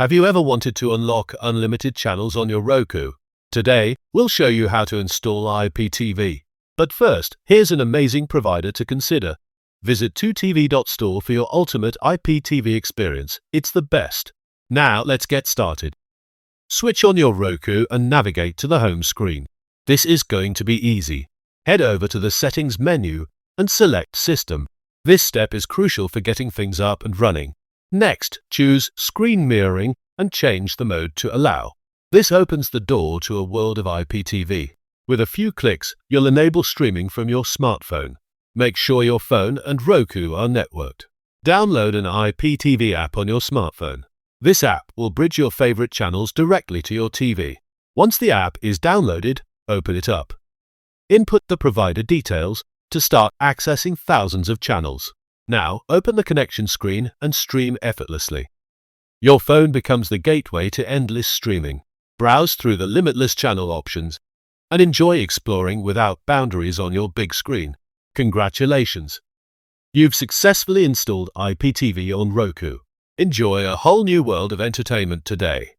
Have you ever wanted to unlock unlimited channels on your Roku? Today, we'll show you how to install IPTV. But first, here's an amazing provider to consider. Visit 2tv.store for your ultimate IPTV experience. It's the best. Now, let's get started. Switch on your Roku and navigate to the home screen. This is going to be easy. Head over to the Settings menu and select System. This step is crucial for getting things up and running. Next, choose Screen Mirroring and change the mode to Allow. This opens the door to a world of IPTV. With a few clicks, you'll enable streaming from your smartphone. Make sure your phone and Roku are networked. Download an IPTV app on your smartphone. This app will bridge your favorite channels directly to your TV. Once the app is downloaded, open it up. Input the provider details to start accessing thousands of channels. Now, open the connection screen and stream effortlessly. Your phone becomes the gateway to endless streaming. Browse through the limitless channel options and enjoy exploring without boundaries on your big screen. Congratulations! You've successfully installed IPTV on Roku. Enjoy a whole new world of entertainment today.